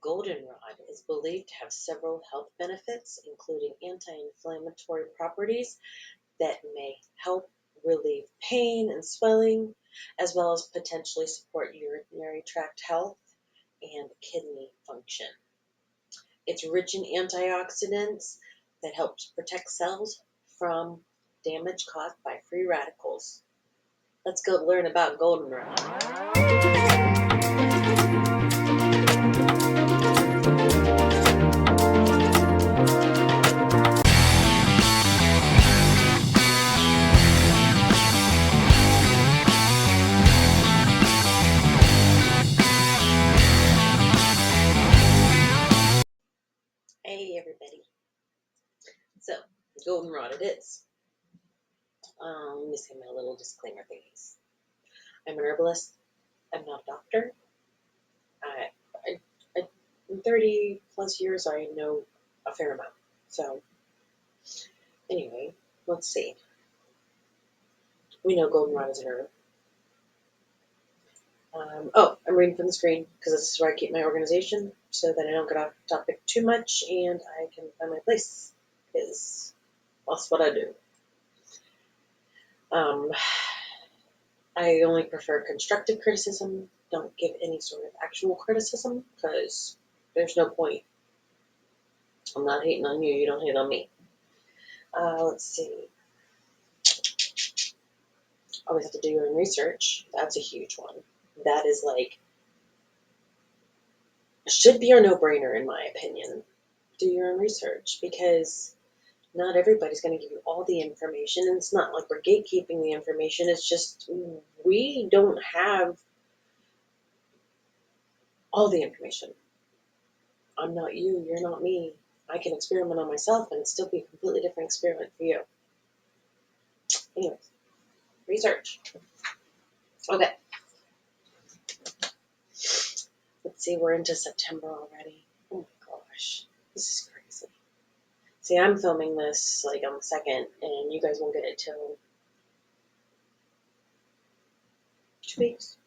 Goldenrod is believed to have several health benefits, including anti-inflammatory properties that may help relieve pain and swelling, as well as potentially support urinary tract health and kidney function. It's rich in antioxidants that helps protect cells from damage caused by free radicals. Let's go learn about goldenrod. Hey everybody. So, goldenrod it is. Let me say my little disclaimer thingies. I'm an herbalist. I'm not a doctor. I in 30 plus years, I know a fair amount. So, anyway, let's see. We know goldenrod is an herb. I'm reading from the screen because this is where I keep my organization so that I don't get off topic too much and I can find my place because that's what I do. I only prefer constructive criticism. Don't give any sort of actual criticism because there's no point. I'm not hating on you. You don't hate on me. Let's see. Always have to do your own research. That's a huge one. That is like, should be a no-brainer in my opinion. Do your own research because not everybody's going to give you all the information. And it's not like we're gatekeeping the information. It's just we don't have all the information. I'm not you. You're not me. I can experiment on myself and still be a completely different experiment for you. Anyways, research. Okay. Let's see, we're into September already. Oh my gosh, this is crazy. See, I'm filming this like on the 2nd, and you guys won't get it till 2 weeks.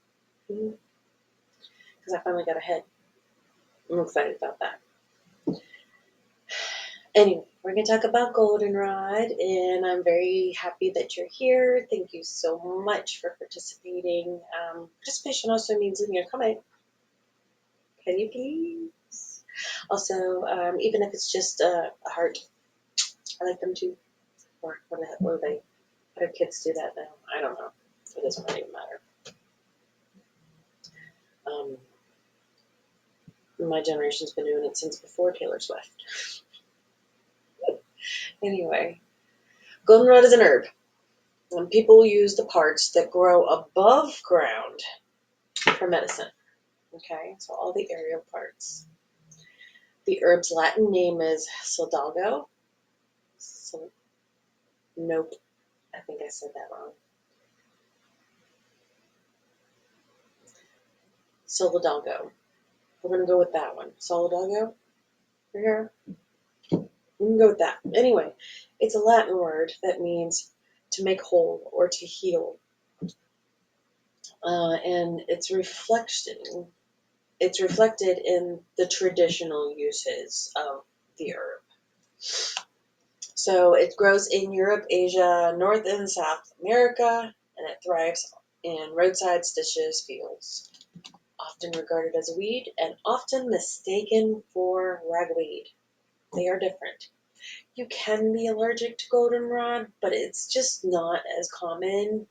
Because I finally got ahead. I'm excited about that. Anyway, we're going to talk about goldenrod, and I'm very happy that you're here. Thank you so much for participating. Participation also means leaving a comment. Can you please? Also, even if it's just a heart, I like them too. Or what do they? How do kids do that now? I don't know. It doesn't really matter. My generation's been doing it since before Taylor Swift. Anyway, goldenrod is an herb. And people use the parts that grow above ground for medicine. Okay, so all the aerial parts. The herb's Latin name is Soldalgo. Nope, I think I said that wrong. Soldalgo. We're going to go with that one. Soldalgo? Here? We can go with that. Anyway, it's a Latin word that means to make whole or to heal. And it's reflected in the traditional uses of the herb. So it grows in Europe, Asia, North and South America, and it thrives in roadsides, ditches, fields. Often regarded as a weed and often mistaken for ragweed. They are different. You can be allergic to goldenrod, but it's just not as common.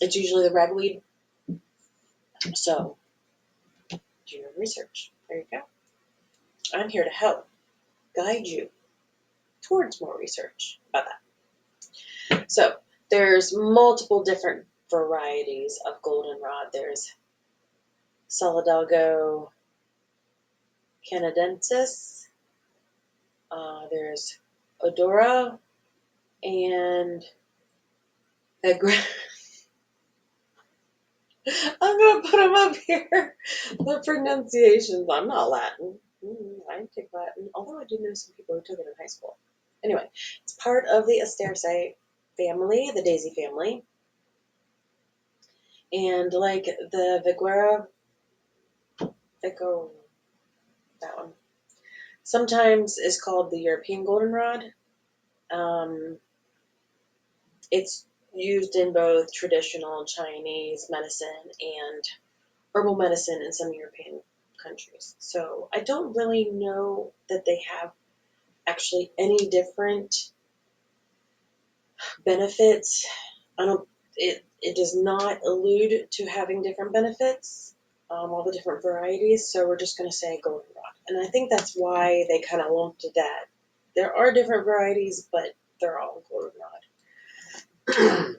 It's usually the ragweed. So, do your research. There you go. I'm here to help guide you towards more research about that. So, there's multiple different varieties of goldenrod. There's Solidago canadensis. There's Odora and I'm going to put them up here. The pronunciations. I'm not Latin. I didn't take Latin, although I do know some people who took it in high school. Anyway, it's part of the Asteraceae family, the daisy family. And like the Viguera that go that one. Sometimes it's called the European goldenrod. Um, it's used in both traditional Chinese medicine and herbal medicine in some European countries. So I don't really know that they have actually any different benefits. I don't. It does not allude to having different benefits. All the different varieties. So we're just going to say goldenrod, and I think that's why they kind of lumped it that. There are different varieties, but they're all goldenrod.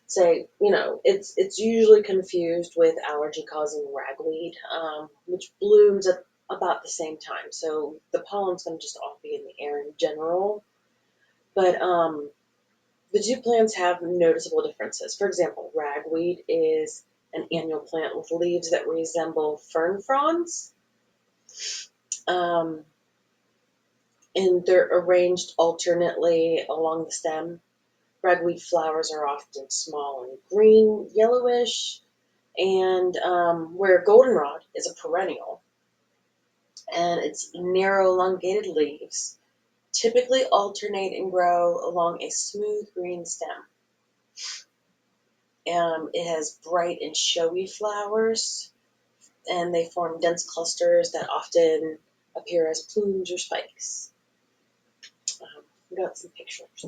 Say, it's usually confused with allergy-causing ragweed, which blooms at about the same time. So the pollen's going to just all be in the air in general. But the two plants have noticeable differences. For example, ragweed is an annual plant with leaves that resemble fern fronds, um, and they're arranged alternately along the stem. Ragweed flowers are often small and green, yellowish, and where goldenrod is a perennial, and its narrow, elongated leaves typically alternate and grow along a smooth green stem. It has bright and showy flowers, and they form dense clusters that often appear as plumes or spikes. We got some pictures.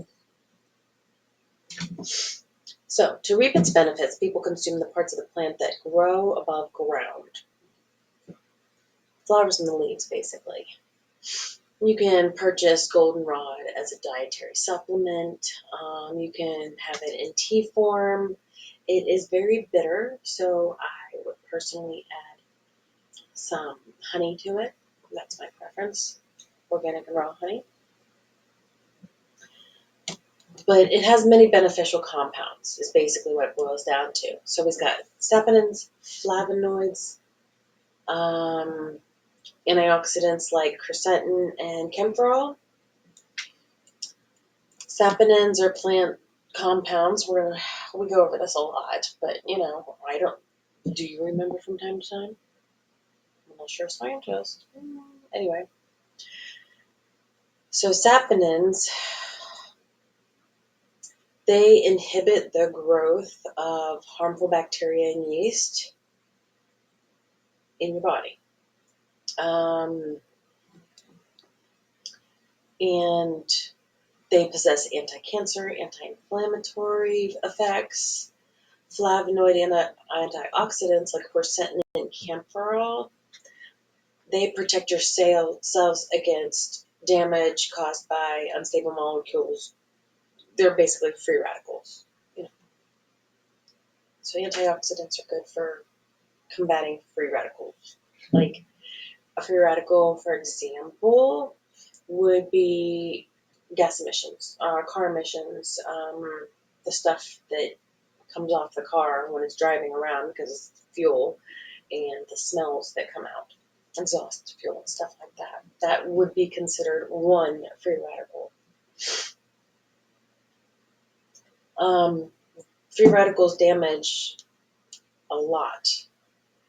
So, to reap its benefits, people consume the parts of the plant that grow above ground. Flowers and the leaves, basically. You can purchase goldenrod as a dietary supplement. You can have it in tea form. It is very bitter, so I would personally add some honey to it. That's my preference, organic and raw honey. But it has many beneficial compounds, is basically what it boils down to. So we've got saponins, flavonoids, antioxidants like quercetin and camphorol. Saponins are plant compounds. We go over this a lot, but I don't. Do you remember from time to time? I'm not sure, scientist. Anyway, so saponins, they inhibit the growth of harmful bacteria and yeast in your body. And they possess anti-cancer, anti-inflammatory effects, flavonoid antioxidants like quercetin and camphorol. They protect your cells against damage caused by unstable molecules. They're basically free radicals. So antioxidants are good for combating free radicals. Like a free radical, for example, would be gas emissions, car emissions, the stuff that comes off the car when it's driving around because it's fuel, and the smells that come out, exhaust fuel and stuff like that. That would be considered one free radical. Free radicals damage a lot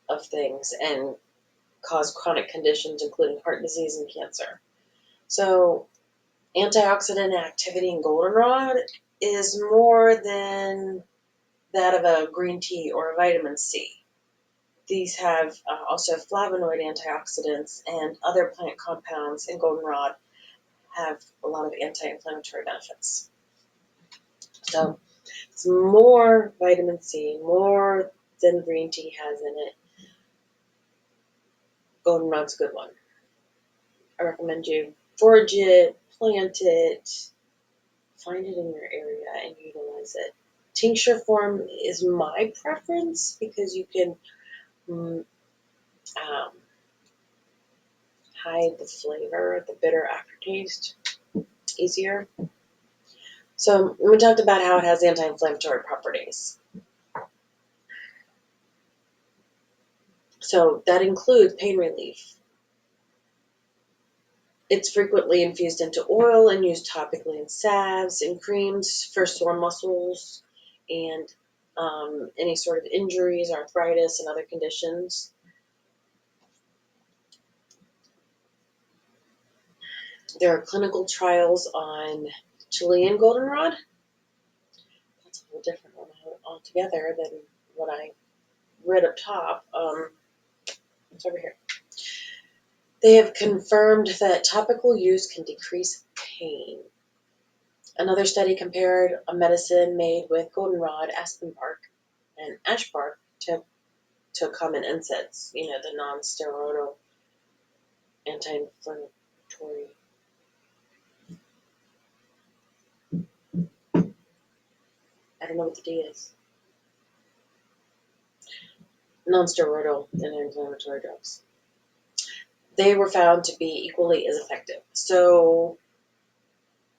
of things and cause chronic conditions, including heart disease and cancer. So antioxidant activity in goldenrod is more than that of a green tea or a vitamin C. These have also flavonoid antioxidants, and other plant compounds in goldenrod have a lot of anti-inflammatory benefits. So it's more vitamin C, more than green tea has in it. Goldenrod's a good one. I recommend you forage it, plant it, find it in your area, and utilize it. Tincture form is my preference because you can hide the flavor, the bitter aftertaste easier. So we talked about how it has anti-inflammatory properties. So that includes pain relief. It's frequently infused into oil and used topically in salves and creams for sore muscles and any sort of injuries, arthritis, and other conditions. There are clinical trials on Chilean goldenrod. That's a whole different one altogether than what I read up top. It's over here. They have confirmed that topical use can decrease pain. Another study compared a medicine made with goldenrod, aspen bark, and ash bark to common NSAIDs, the non-steroidal anti-inflammatory. I don't know what the D is. Non-steroidal anti-inflammatory drugs. They were found to be equally as effective. So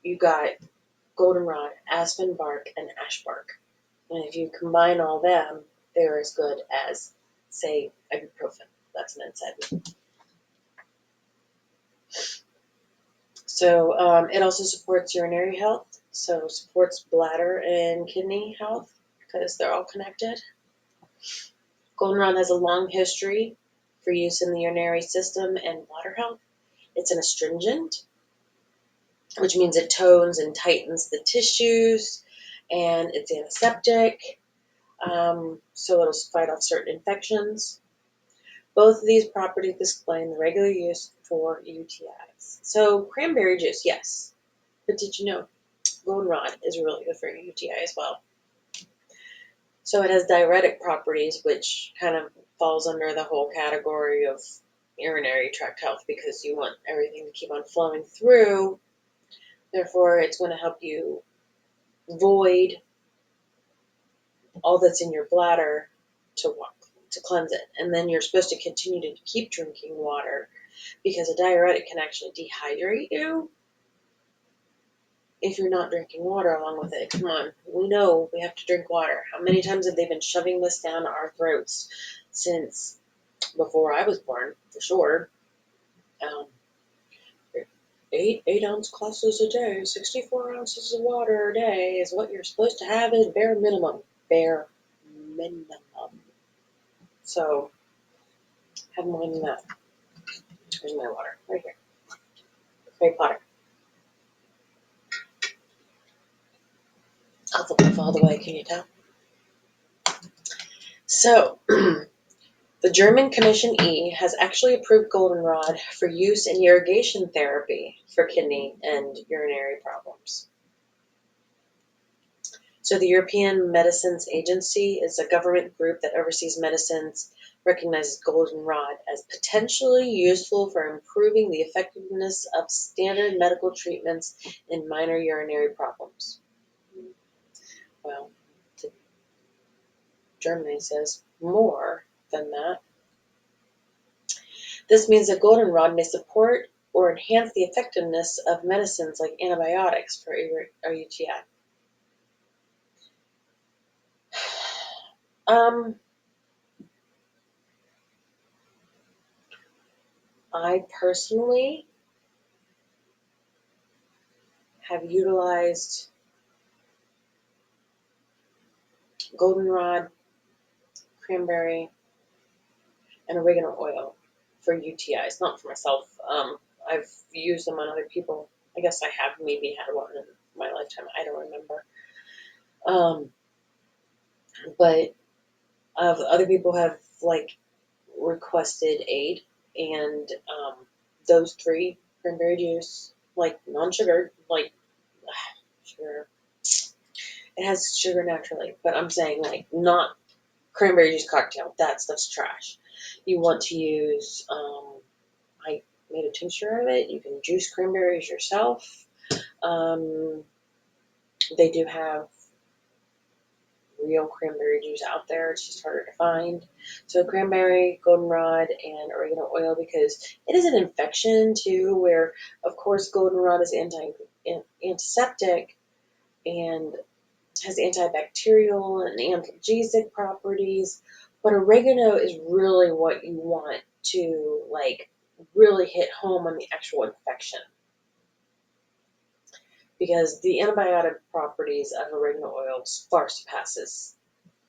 you got goldenrod, aspen bark, and ash bark. And if you combine all them, they're as good as, say, ibuprofen. That's an NSAID. So it also supports urinary health, so supports bladder and kidney health because they're all connected. Goldenrod has a long history for use in the urinary system and bladder health. It's an astringent, which means it tones and tightens the tissues, and it's antiseptic, so it'll fight off certain infections. Both of these properties explain the regular use for UTIs. So cranberry juice, yes, but did you know goldenrod is really good for UTI as well? So it has diuretic properties, which kind of falls under the whole category of urinary tract health because you want everything to keep on flowing through. Therefore, it's going to help you void all that's in your bladder to cleanse it. And then you're supposed to continue to keep drinking water because a diuretic can actually dehydrate you if you're not drinking water along with it. Come on, we know we have to drink water. How many times have they been shoving this down our throats since before I was born, for sure? 8-ounce glasses a day, 64 ounces of water a day is what you're supposed to have at bare minimum. Bare minimum. So, have more than that. Here's my water, right here. Harry Potter. I'll flip all the way, can you tell? So, the German Commission E has actually approved goldenrod for use in irrigation therapy for kidney and urinary problems. So the European Medicines Agency is a government group that oversees medicines, recognizes goldenrod as potentially useful for improving the effectiveness of standard medical treatments in minor urinary problems. Well, Germany says more than that. This means that goldenrod may support or enhance the effectiveness of medicines like antibiotics for a UTI. I personally have utilized goldenrod, cranberry, and oregano oil for UTIs, not for myself. I've used them on other people. I guess I have maybe had one in my lifetime. I don't remember. But other people have requested aid, and those three, cranberry juice, non-sugar, sugar. It has sugar naturally, but I'm saying not cranberry juice cocktail. That stuff's trash. You want to use, I made a tincture of it. You can juice cranberries yourself. They do have real cranberry juice out there. It's just harder to find. So cranberry, goldenrod, and oregano oil, because it is an infection too, where of course goldenrod is antiseptic and has antibacterial and analgesic properties, but oregano is really what you want to really hit home on the actual infection, because the antibiotic properties of oregano oil far surpasses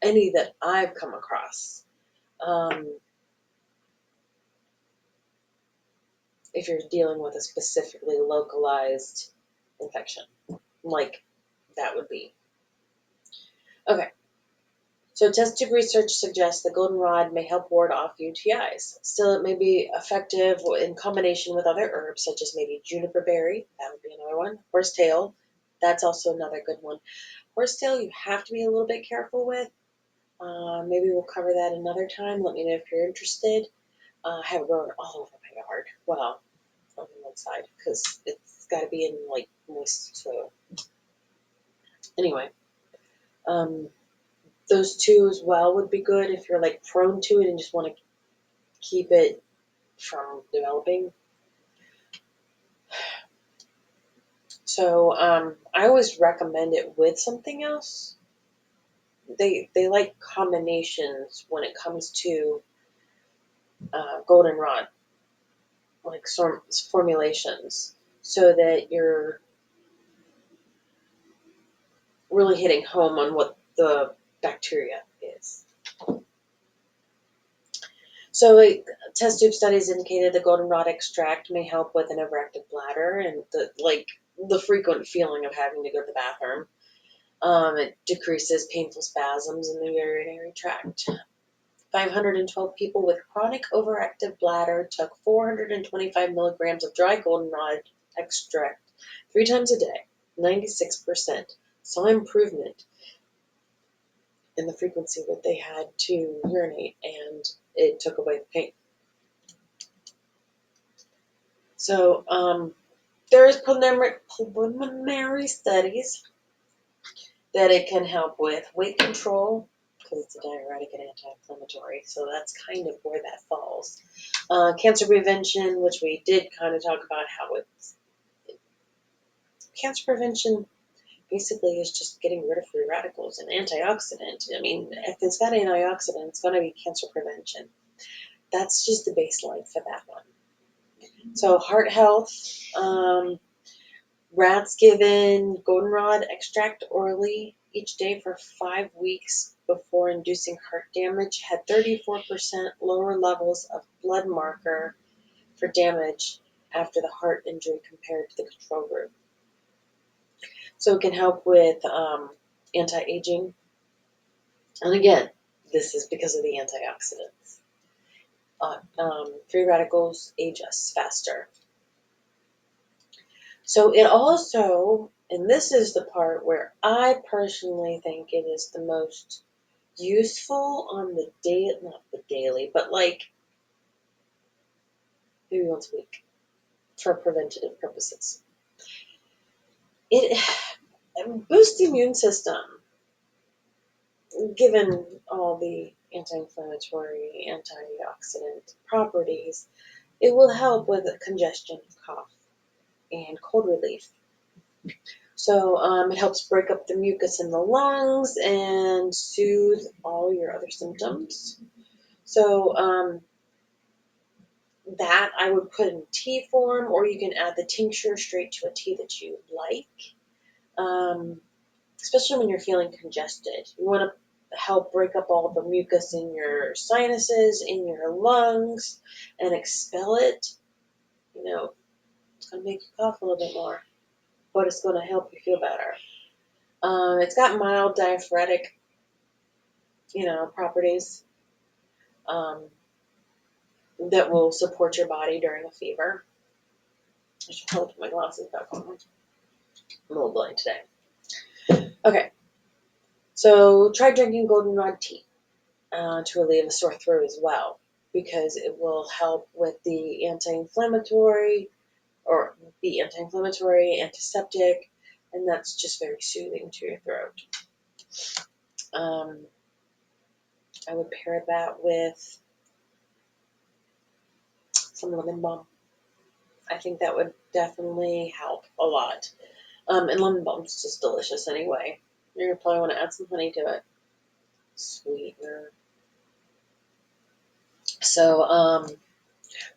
any that I've come across. if you're dealing with a specifically localized infection, like that would be. Okay, so test tube research suggests the goldenrod may help ward off UTIs. Still, it may be effective in combination with other herbs, such as maybe juniper berry, that would be another one, horsetail, that's also another good one. Horsetail, you have to be a little bit careful with. Maybe we'll cover that another time. Let me know if you're interested. I have it growing all over my yard. Well, on one side, because it's got to be in like moist soil. Anyway, um, those two as well would be good if you're like prone to it and just want to keep it from developing. So I always recommend it with something else. They like combinations when it comes to goldenrod, like some formulations, so that you're really hitting home on what the bacteria is. So test tube studies indicated the goldenrod extract may help with an overactive bladder and the frequent feeling of having to go to the bathroom. It decreases painful spasms in the urinary tract. 512 people with chronic overactive bladder took 425 milligrams of dry goldenrod extract 3 times a day. 96% saw improvement in the frequency that they had to urinate, and it took away the pain. So there is preliminary studies that it can help with weight control, because it's a diuretic and anti-inflammatory, so that's kind of where that falls. Cancer prevention, which we did kind of talk about how it's cancer prevention basically is just getting rid of free radicals and antioxidant. I mean, if it's got antioxidant, it's going to be cancer prevention. That's just the baseline for that one. So heart health, rats given goldenrod extract orally each day for 5 weeks before inducing heart damage had 34% lower levels of blood marker for damage after the heart injury compared to the control group. So it can help with anti-aging. And again, this is because of the antioxidants. Free radicals age us faster. So it also, and this is the part where I personally think it is the most useful on the day, not the daily, but like maybe once a week for preventative purposes. It boosts the immune system, given all the anti-inflammatory, antioxidant properties. It will help with congestion, cough, and cold relief. So it helps break up the mucus in the lungs and soothe all your other symptoms. So that I would put in tea form, or you can add the tincture straight to a tea that you like, especially when you're feeling congested. You want to help break up all the mucus in your sinuses, in your lungs, and expel it. You know, it's going to make you cough a little bit more, but it's going to help you feel better. It's got mild diaphoretic, properties that will support your body during a fever. I should probably put my glasses back on. I'm a little blind today. Okay, so try drinking goldenrod tea to relieve a sore throat as well, because it will help with the anti-inflammatory, antiseptic, and that's just very soothing to your throat. I would pair that with some lemon balm. I think that would definitely help a lot. And lemon balm's just delicious anyway. You're going to probably want to add some honey to it. Sweetener. So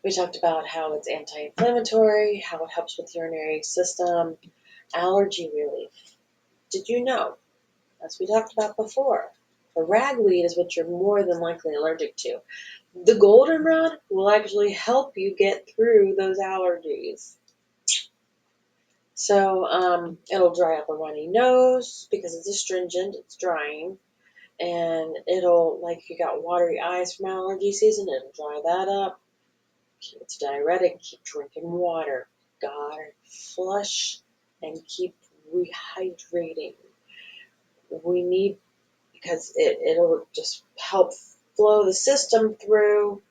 we talked about how it's anti-inflammatory, how it helps with the urinary system, allergy relief. Did you know, as we talked about before, the ragweed is what you're more than likely allergic to. The goldenrod will actually help you get through those allergies. So it'll dry up a runny nose because it's astringent, it's drying. And it'll, like if you got watery eyes from allergy season, it'll dry that up. It's diuretic, keep drinking water. Gotta flush and keep rehydrating. We need, because it'll just help flow the system through.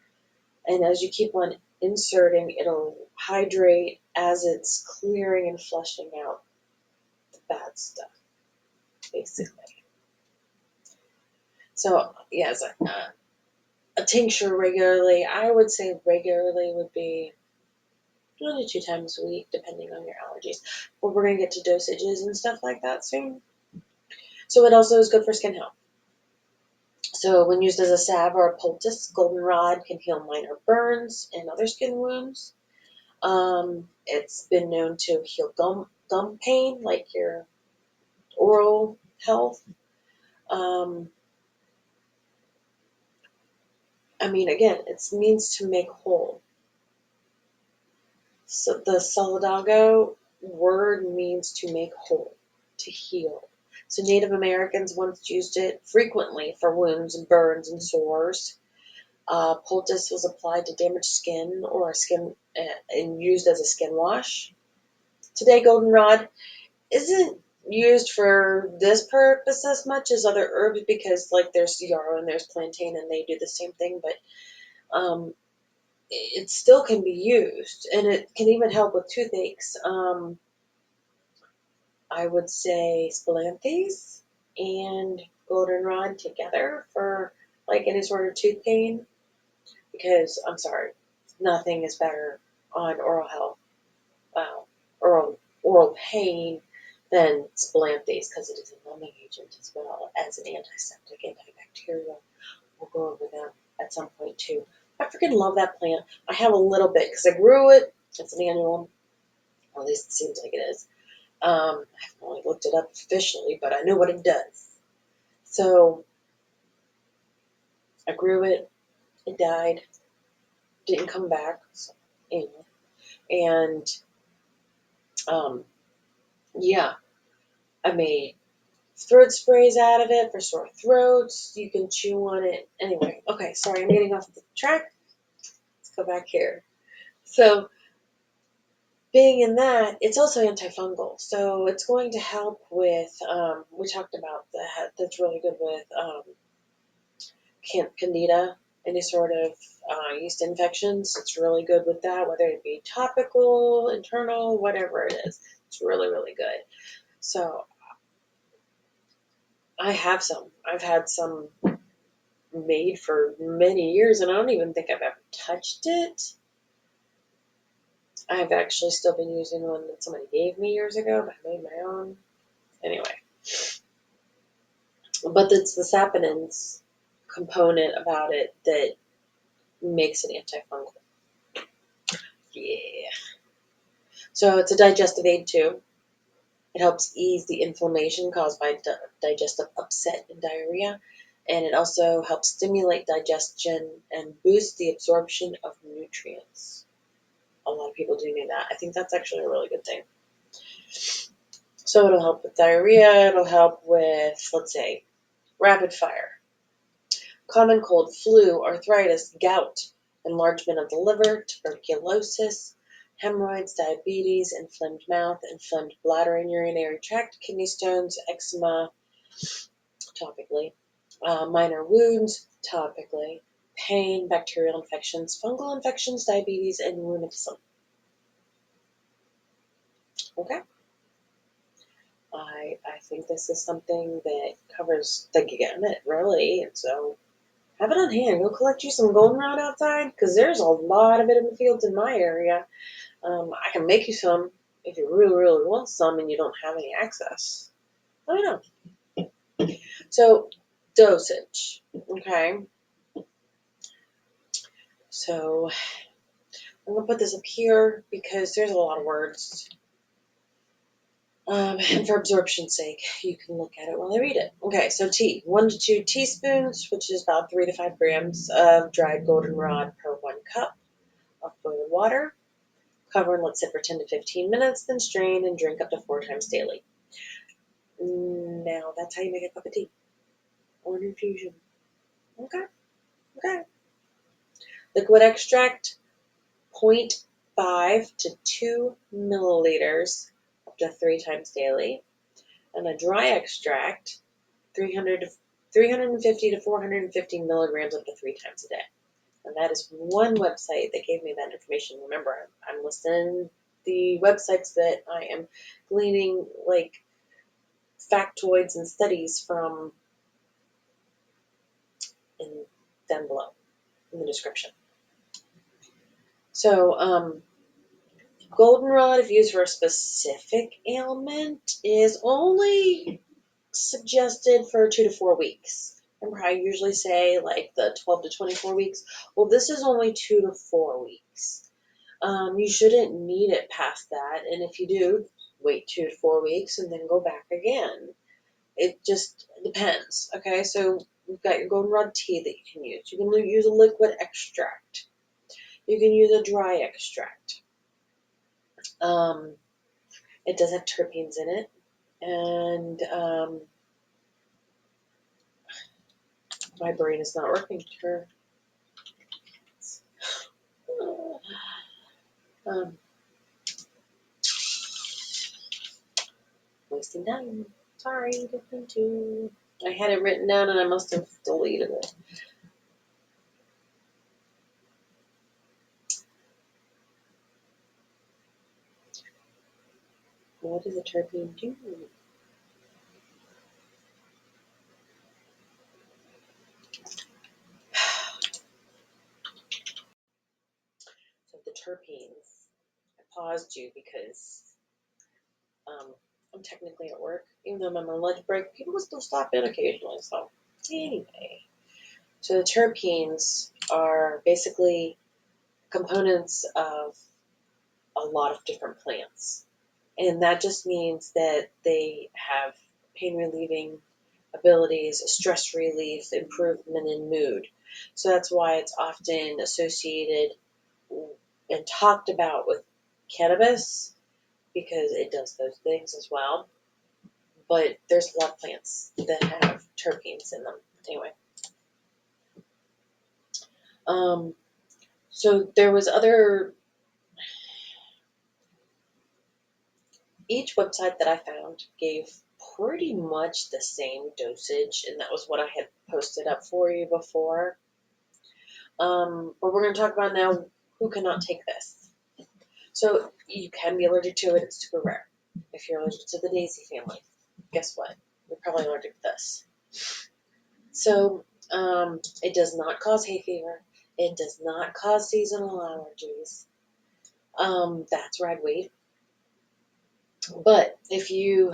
And as you keep on inserting, it'll hydrate as it's clearing and flushing out the bad stuff, basically. So, yes, a tincture regularly, I would say regularly would be 1 to 2 times a week, depending on your allergies. But we're going to get to dosages and stuff like that soon. So it also is good for skin health. So when used as a salve or a poultice, goldenrod can heal minor burns and other skin wounds. It's been known to heal gum pain, like your oral health. Again, it means to make whole. So the Solidago word means to make whole, to heal. So Native Americans once used it frequently for wounds and burns and sores. Poultice was applied to damaged skin or and used as a skin wash. Today, goldenrod isn't used for this purpose as much as other herbs because, like, there's yarrow and there's plantain and they do the same thing, but it still can be used, and it can even help with toothaches. I would say spilanthes and goldenrod together for like any sort of tooth pain, because I'm sorry, nothing is better on oral health, oral pain than spilanthes, because it is a numbing agent as well as an antiseptic, antibacterial. We'll go over them at some point too. I freaking love that plant. I have a little bit because I grew it. It's an annual, or at least it seems like it is. I haven't only looked it up officially, but I know what it does. So I grew it. It died. Didn't come back. So, anyway. And yeah, I made throat sprays out of it for sore throats. You can chew on it. Anyway, okay, sorry, I'm getting off the track. Let's go back here. So being in that, it's also antifungal. So it's going to help with, we talked about that's really good with candida, any sort of yeast infections. It's really good with that, whether it be topical, internal, whatever it is. It's really, really good. So I have some. I've had some made for many years, and I don't even think I've ever touched it. I've actually still been using one that somebody gave me years ago, but I made my own. Anyway. But it's the saponins component about it that makes it antifungal. Yeah. So it's a digestive aid too. It helps ease the inflammation caused by digestive upset and diarrhea. And it also helps stimulate digestion and boost the absorption of nutrients. A lot of people do know that. I think that's actually a really good thing. So it'll help with diarrhea. It'll help with, let's say, rapid fire. Common cold, flu, arthritis, gout, enlargement of the liver, tuberculosis, hemorrhoids, diabetes, inflamed mouth, inflamed bladder and urinary tract, kidney stones, eczema, topically, minor wounds, topically, pain, bacterial infections, fungal infections, diabetes, and rheumatism. Okay? I think this is something that covers the gamut, really, and so have it on hand. Go collect you some goldenrod outside, because there's a lot of it in the fields in my area. I can make you some if you really, really want some and you don't have any access. Let me know. So, dosage. Okay. So, I'm going to put this up here because there's a lot of words. And for absorption's sake, you can look at it while I read it. Okay, so tea. 1 to 2 teaspoons, which is about 3 to 5 grams of dried goldenrod per 1 cup of boiled water. Cover and let sit for 10 to 15 minutes, then strain and drink up to 4 times daily. Now, that's how you make a cup of tea or an infusion. Okay. Liquid extract, 0.5 to 2 milliliters up to 3 times daily. And a dry extract, 350 to 450 milligrams up to 3 times a day. And that is one website that gave me that information. Remember, I'm listing the websites that I am gleaning like factoids and studies from down below in the description. So, goldenrod, if used for a specific ailment, is only suggested for 2 to 4 weeks. Remember how I usually say like the 12 to 24 weeks? Well, this is only 2 to 4 weeks. You shouldn't need it past that. And if you do, wait 2 to 4 weeks and then go back again. It just depends. Okay, so you've got your goldenrod tea that you can use. You can use a liquid extract. You can use a dry extract. It does have terpenes in it. And my brain is not working. Um, Wasting time. Sorry, didn't mean to. I had it written down and I must have deleted it. What does a terpene do? So the terpenes, I paused you because I'm technically at work. Even though I'm on my lunch break, people will still stop in occasionally. So anyway, so the terpenes are basically components of a lot of different plants. And that just means that they have pain relieving abilities, stress relief, improvement in mood. So that's why it's often associated and talked about with cannabis because it does those things as well. But there's a lot of plants that have terpenes in them. Anyway, so there was other. Each website that I found gave pretty much the same dosage, and that was what I had posted up for you before. But we're going to talk about now who cannot take this. So you can be allergic to it. It's super rare. If you're allergic to the daisy family, guess what? You're probably allergic to this. So it does not cause hay fever. It does not cause seasonal allergies. That's ragweed. But if you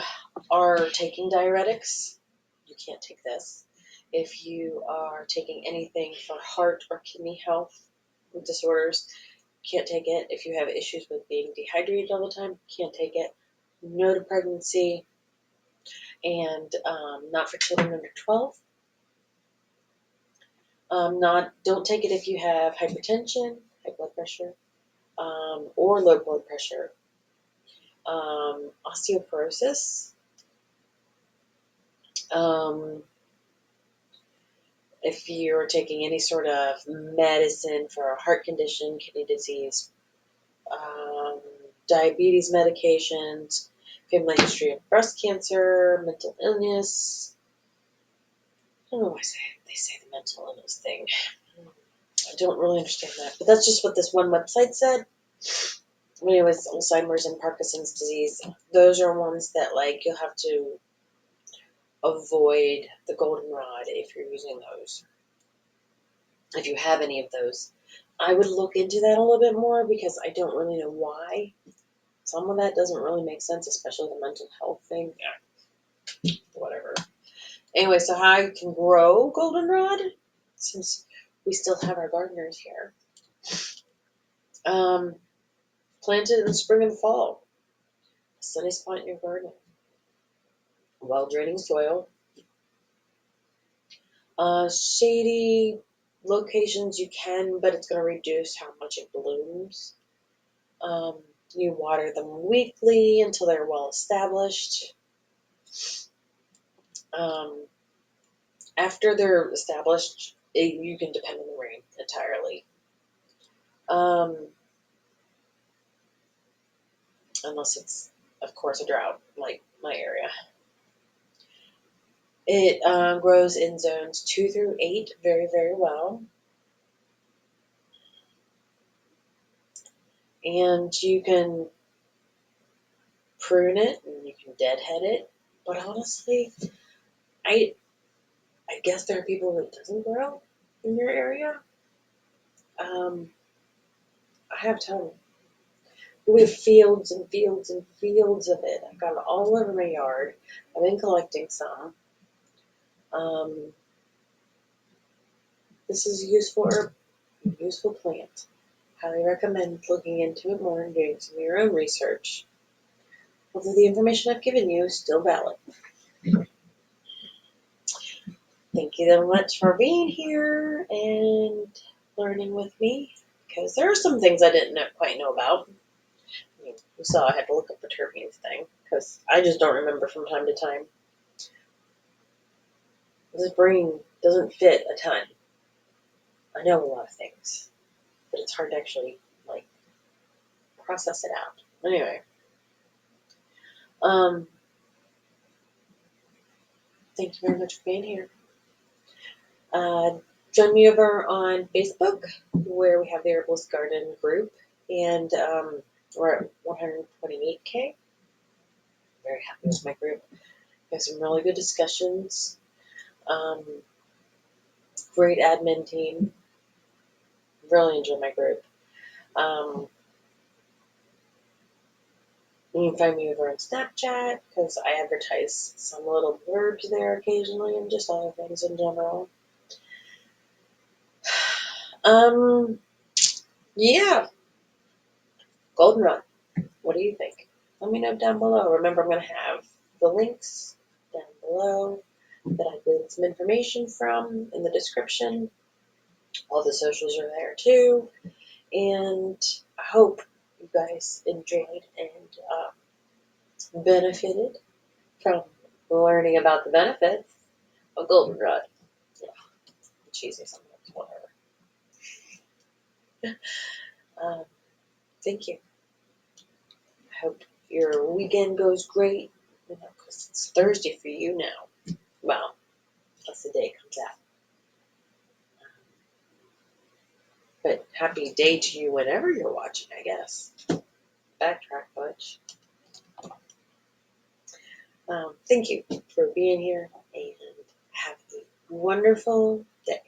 are taking diuretics, you can't take this. If you are taking anything for heart or kidney health disorders, can't take it. If you have issues with being dehydrated all the time, can't take it. No to pregnancy, and not for children under 12. Don't take it if you have hypertension, high blood pressure, or low blood pressure, osteoporosis. If you're taking any sort of medicine for a heart condition, kidney disease, diabetes medications, family history of breast cancer, mental illness. I don't know why they say the mental illness thing. I don't really understand that, but that's just what this one website said. Anyways, Alzheimer's and Parkinson's disease, those are ones that like you'll have to avoid the goldenrod if you're using those. If you have any of those, I would look into that a little bit more because I don't really know why. Some of that doesn't really make sense, especially the mental health thing. Yeah, whatever. Anyway, so how you can grow goldenrod, since we still have our gardeners here. Plant it in the spring and fall. A sunny spot in your garden. well-draining soil. Shady locations you can, but it's going to reduce how much it blooms. Um, you water them weekly until they're well established. Um, After they're established, you can depend on the rain entirely. Um, Unless it's, of course, a drought like my area. It grows in zones 2 through 8 very, very well. And you can prune it and you can deadhead it. But honestly, I I guess there are people that doesn't grow in your area. Um, I have ton. We have fields and fields and fields of it. I've got it all over my yard. I've been collecting some. Um, this is a useful herb, useful plant. Highly recommend looking into it more and doing some of your own research. Hopefully the information I've given you is still valid. Thank you so much for being here and learning with me, because there are some things I didn't quite know about. You saw I had to look up the terpenes thing because I just don't remember from time to time. This brain doesn't fit a ton. I know a lot of things, but it's hard to actually like process it out. Anyway, um, thank you very much for being here. Join me over on Facebook, where we have the Herbalist Garden group, and we're at 128K. Very happy with my group. We have some really good discussions. Um, Great admin team. Really enjoy my group. Um, you can find me over on Snapchat because I advertise some little blurbs there occasionally and just other things in general. Yeah, Goldenrod. What do you think? Let me know down below. Remember, I'm going to have the links down below that I gleaned some information from in the description. All the socials are there too. And I hope you guys enjoyed and benefited from learning about the benefits of goldenrod. Yeah, cheesy sometimes, whatever. Um, Thank you. I hope your weekend goes great. Because it's Thursday for you now. Well, unless the day comes out. But happy day to you whenever you're watching, I guess. Backtrack bunch. Thank you for being here and have a wonderful day.